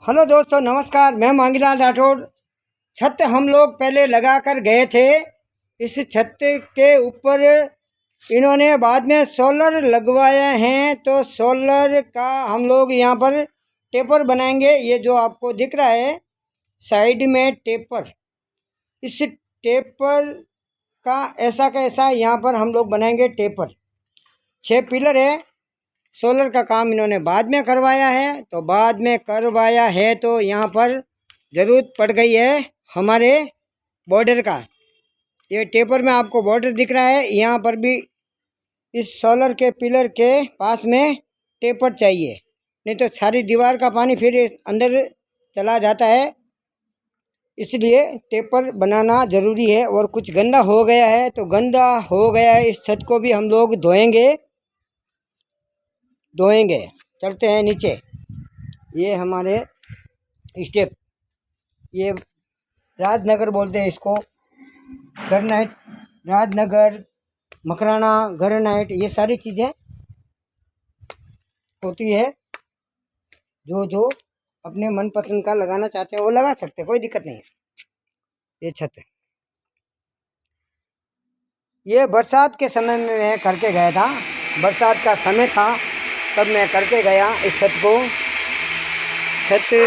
Hello दोस्तों, नमस्कार। मैं मांगीलाल राठौड़। छत हम लोग पहले लगा कर गए थे। इस छत के ऊपर इन्होंने बाद में सोलर लगवाए हैं, तो सोलर का हम लोग यहाँ पर टेपर बनाएंगे। ये जो आपको दिख रहा है साइड में टेपर, इस टेपर का ऐसा यहाँ पर हम लोग बनाएंगे टेपर। 6 पिलर है। सोलर का काम इन्होंने बाद में करवाया है, तो बाद में करवाया है तो यहाँ पर ज़रूरत पड़ गई है हमारे बॉर्डर का। ये टेपर में आपको बॉर्डर दिख रहा है, यहाँ पर भी इस सोलर के पिलर के पास में टेपर चाहिए, नहीं तो सारी दीवार का पानी फिर अंदर चला जाता है। इसलिए टेपर बनाना ज़रूरी है। और कुछ गंदा हो गया है, तो गंदा हो गया है इस छत को भी हम लोग धोएंगे। चलते हैं नीचे। ये हमारे स्टेप, ये राजनगर बोलते हैं इसको, ग्रेनाइट, राजनगर, मकराना, ग्रेनाइट, ये सारी चीज़ें होती है। जो अपने मनपसंद का लगाना चाहते हैं वो लगा सकते हैं, कोई दिक्कत नहीं है। ये छत है, ये बरसात के समय में मैं करके गया था। बरसात का समय था तब मैं करके गया। इस छत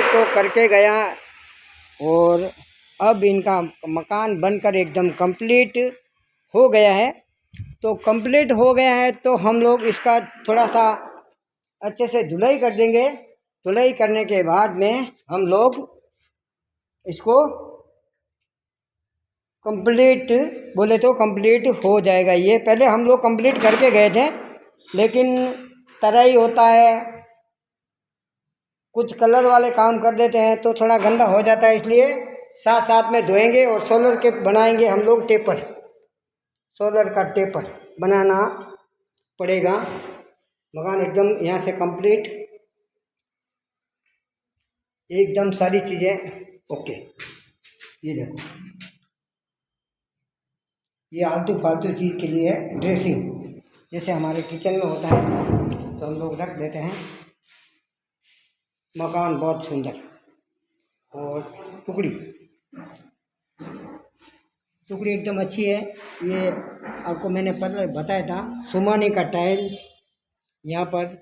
को करके गया और अब इनका मकान बनकर एकदम कंप्लीट हो गया है। तो कंप्लीट हो गया है तो हम लोग इसका थोड़ा सा अच्छे से धुलाई कर देंगे। धुलाई करने के बाद में हम लोग इसको कंप्लीट बोले तो कंप्लीट हो जाएगा। ये पहले हम लोग कंप्लीट करके गए थे, लेकिन तराई होता है, कुछ कलर वाले काम कर देते हैं तो थोड़ा गंदा हो जाता है, इसलिए साथ साथ में धोएंगे। और सोलर के बनाएंगे हम लोग टेपर। सोलर का टेपर बनाना पड़ेगा। मकान एकदम यहाँ से कंप्लीट, एकदम सारी चीज़ें ओके। ये देखो, ये आलतू फालतू चीज़ के लिए ड्रेसिंग, जैसे हमारे किचन में होता है तो हम लोग रख देते हैं। मकान बहुत सुंदर। और टुकड़ी एकदम अच्छी है। ये आपको मैंने पहले बताया था, सुमानी का टाइल, यहाँ पर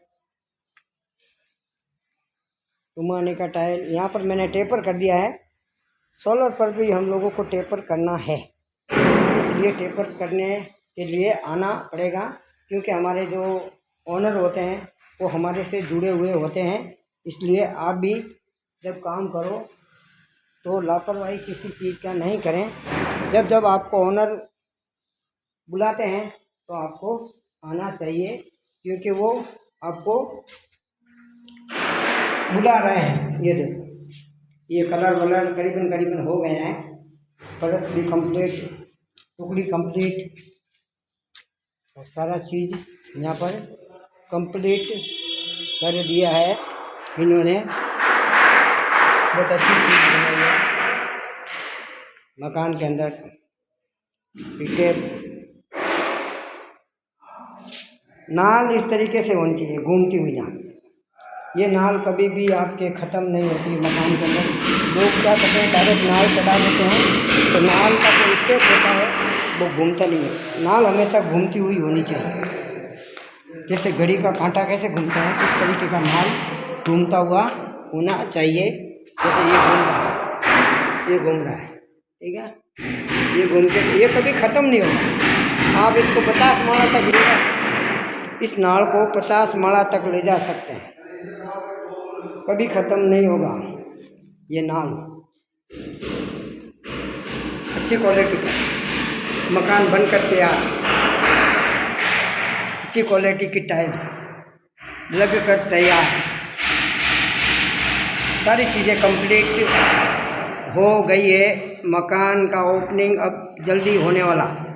सुमानी का टाइल, यहाँ पर मैंने टेपर कर दिया है। सोलर पर भी हम लोगों को टेपर करना है, इसलिए टेपर करने के लिए आना पड़ेगा, क्योंकि हमारे जो ओनर होते हैं वो हमारे से जुड़े हुए होते हैं। इसलिए आप भी जब काम करो तो लापरवाही किसी चीज़ का नहीं करें। जब आपको ओनर बुलाते हैं तो आपको आना चाहिए, क्योंकि वो आपको बुला रहे हैं। ये देखो, ये कलर वलर करीबन हो गए हैं। फर्श भी कंप्लीट, टुकड़ी कंप्लीट, और सारा चीज़ यहाँ पर कंप्लीट कर दिया है इन्होंने। बहुत अच्छी चीज़ बनाई है मकान के अंदर। नाल इस तरीके से होनी चाहिए, घूमती हुई नाल। ये नाल कभी भी आपके ख़त्म नहीं होती मकान के अंदर। लोग क्या करते हैं, डायरेक्ट नाल चढ़ा देते हैं, तो नाल का जो स्टेप होता है वो घूमता नहीं है। नाल हमेशा घूमती हुई होनी चाहिए। जैसे घड़ी का कांटा कैसे घूमता है, इस तरीके का नाल घूमता हुआ होना चाहिए। जैसे ये घूम रहा है, ये घूम रहा है, ठीक है, ये घूम के, ये कभी ख़त्म नहीं होगा। आप इसको 50 माला तक ले जा सकते हैं। इस नाल को 50 माला तक ले जा सकते हैं, कभी ख़त्म नहीं होगा ये नाल। अच्छी क्वालिटी का मकान बनकर तैयार, अच्छी क्वालिटी की टाइल लग कर तैयार, सारी चीज़ें कंप्लीट हो गई है। मकान का ओपनिंग अब जल्दी होने वाला।